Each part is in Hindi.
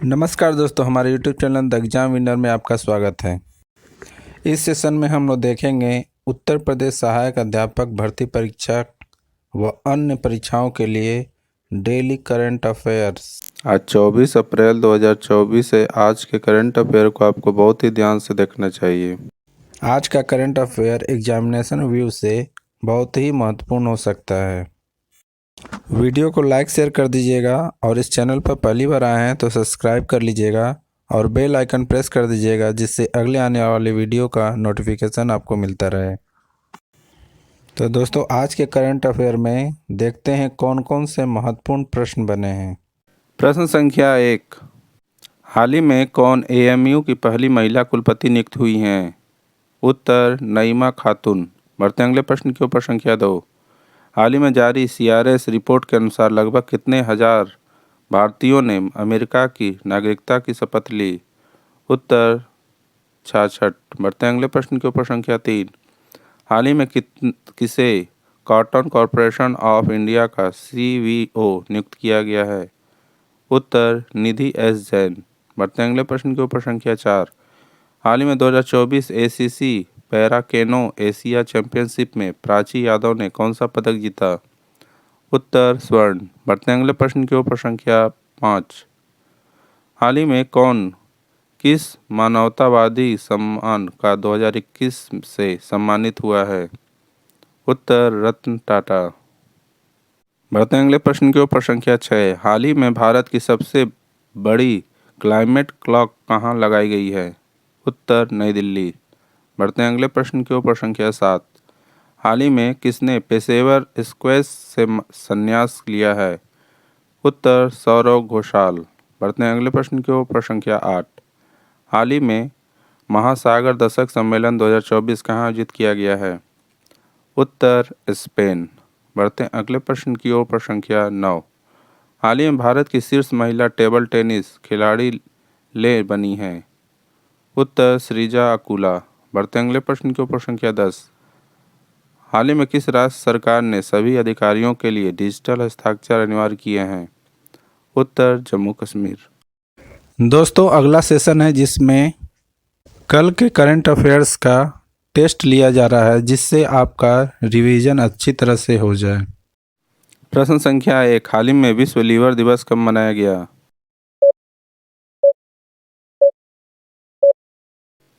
नमस्कार दोस्तों, हमारे YouTube channel the exam winner में आपका स्वागत है। इस सेशन में हम लोग देखेंगे उत्तर प्रदेश सहायक अध्यापक भर्ती परीक्षा व अन्य परीक्षाओं के लिए डेली करंट अफेयर्स। आज 24 अप्रैल 2024 है। आज के करंट अफेयर को आपको बहुत ही ध्यान से देखना चाहिए। आज का करंट अफेयर एग्जामिनेशन व्यू से बहुत ही महत्वपूर्ण हो सकता है। वीडियो को लाइक शेयर कर दीजिएगा और इस चैनल पर पहली बार आए हैं तो सब्सक्राइब कर लीजिएगा और बेल आइकन प्रेस कर दीजिएगा, जिससे अगले आने वाले वीडियो का नोटिफिकेशन आपको मिलता रहे। तो दोस्तों, आज के करंट अफेयर में देखते हैं कौन कौन से महत्वपूर्ण प्रश्न बने हैं। प्रश्न संख्या 1, हाल ही में कौन एएमयू की पहली महिला कुलपति नियुक्त हुई हैं? उत्तर नईमा खातून। बढ़ते अगले प्रश्न के ऊपर। संख्या 2, हाल ही में जारी सीआरएस रिपोर्ट के अनुसार लगभग कितने हजार भारतीयों ने अमेरिका की नागरिकता की शपथ ली? उत्तर 66। बढ़ते अगले प्रश्न के ऊपर। संख्या 3, हाल ही में किसे कॉटन कॉरपोरेशन ऑफ इंडिया का सीवीओ नियुक्त किया गया है? उत्तर निधि एस जैन। बढ़ते अगले प्रश्न के ऊपर। संख्या 4, हाल ही में 2024 एसीसी पैरा केनो एशिया चैंपियनशिप में प्राची यादव ने कौन सा पदक जीता? उत्तर स्वर्ण। बढ़ते अगले प्रश्न के ऊपर। संख्या 5, हाल ही में कौन किस मानवतावादी सम्मान का 2021 से सम्मानित हुआ है? उत्तर रतन टाटा। बढ़ते अगले प्रश्न के ऊपर। संख्या 6, हाल ही में भारत की सबसे बड़ी क्लाइमेट क्लॉक कहाँ लगाई गई है? उत्तर नई दिल्ली। बढ़ते अगले प्रश्न के ऊपर। संख्या 7, हाल ही में किसने पेशेवर स्क्वैश से संन्यास लिया है? उत्तर सौरव घोषाल। बढ़ते अगले प्रश्न के ऊपर। संख्या 8, हाल ही में महासागर दशक सम्मेलन 2024 कहाँ आयोजित किया गया है? उत्तर स्पेन। बढ़ते अगले प्रश्न की ओर। संख्या 9, हाल ही में भारत की शीर्ष महिला टेबल टेनिस खिलाड़ी ले बनी है? उत्तर श्रीजा अकुला। बढ़ते अगले प्रश्न के ऊपर। संख्या 10, हाल ही में किस राज्य सरकार ने सभी अधिकारियों के लिए डिजिटल हस्ताक्षर अनिवार्य किए हैं? उत्तर जम्मू कश्मीर। दोस्तों, अगला सेशन है जिसमें कल के करंट अफेयर्स का टेस्ट लिया जा रहा है, जिससे आपका रिवीजन अच्छी तरह से हो जाए। प्रश्न संख्या 1, हाल ही में विश्व लीवर दिवस कब मनाया गया?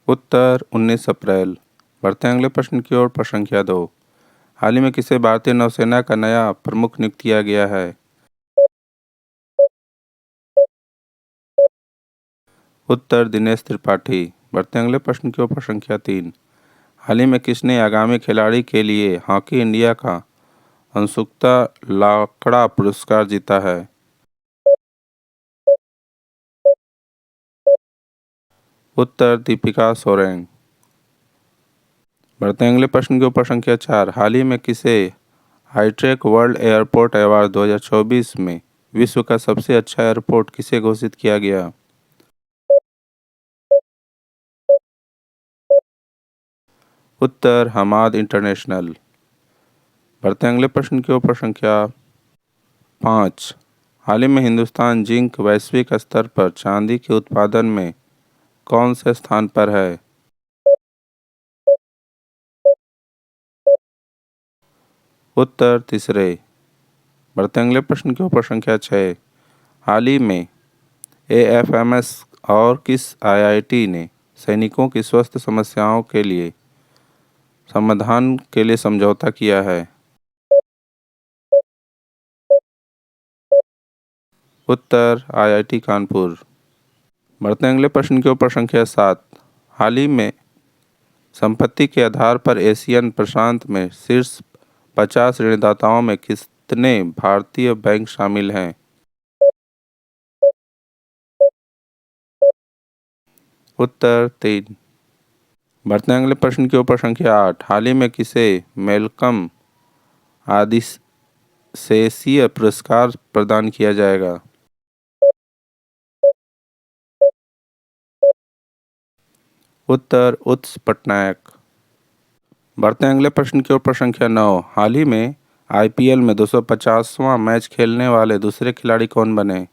उत्तर 19 अप्रैल। बढ़ते अगले प्रश्न की ओर। संख्या 2, हाल ही में किसे भारतीय नौसेना का नया प्रमुख नियुक्त किया गया है? उत्तर दिनेश त्रिपाठी। बढ़ते अगले प्रश्न के ऊपर। संख्या 3, हाल ही में किसने आगामी खिलाड़ी के लिए हॉकी इंडिया का अंशुकता लाकड़ा पुरस्कार जीता है? उत्तर दीपिका सोरेंग। बढ़ते अगले प्रश्न के ऊपर। संख्या 4, हाल ही में किसे हाईटेक वर्ल्ड एयरपोर्ट अवार्ड 2024 में विश्व का सबसे अच्छा एयरपोर्ट किसे घोषित किया गया? उत्तर हमाद इंटरनेशनल। बढ़ते अगले प्रश्न के ऊपर। संख्या 5, हाल ही में हिंदुस्तान जिंक वैश्विक स्तर पर चांदी के उत्पादन में कौन से स्थान पर है? उत्तर तीसरे। बढ़ते अगले प्रश्न के ऊपर। संख्या 6, हाल ही में एएफएमएस और किस आईआईटी ने सैनिकों की स्वास्थ्य समस्याओं के लिए समाधान के लिए समझौता किया है? उत्तर आईआईटी कानपुर। बढ़ते अगले प्रश्न के ऊपर। संख्या 7, हाल ही में संपत्ति के आधार पर एशियन प्रशांत में शीर्ष 50 ऋणदाताओं में कितने भारतीय बैंक शामिल हैं? उत्तर 3। बढ़ते अगले प्रश्न के ऊपर। संख्या 8, हाल ही में किसे मेलकम आदिसेसीय पुरस्कार प्रदान किया जाएगा? उत्तर उत्स पटनायक। बढ़ते अगले प्रश्न के ऊपर। संख्या 9, हाल ही में आईपीएल में 250वां मैच खेलने वाले दूसरे खिलाड़ी कौन बने?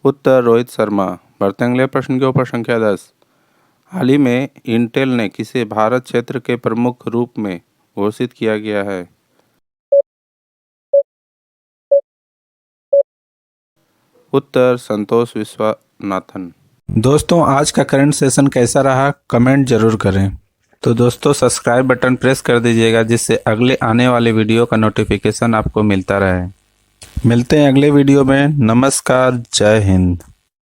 उत्तर रोहित शर्मा। बढ़ते हैं अगले प्रश्न के ऊपर। संख्या 10। हाल ही में इंटेल ने किसे भारत क्षेत्र के प्रमुख रूप में घोषित किया गया है? उत्तर संतोष विश्वनाथन। दोस्तों, आज का करंट सेशन कैसा रहा कमेंट जरूर करें। तो दोस्तों, सब्सक्राइब बटन प्रेस कर दीजिएगा जिससे अगले आने वाले वीडियो का नोटिफिकेशन आपको मिलता रहे। मिलते हैं अगले वीडियो में। नमस्कार, जय हिंद।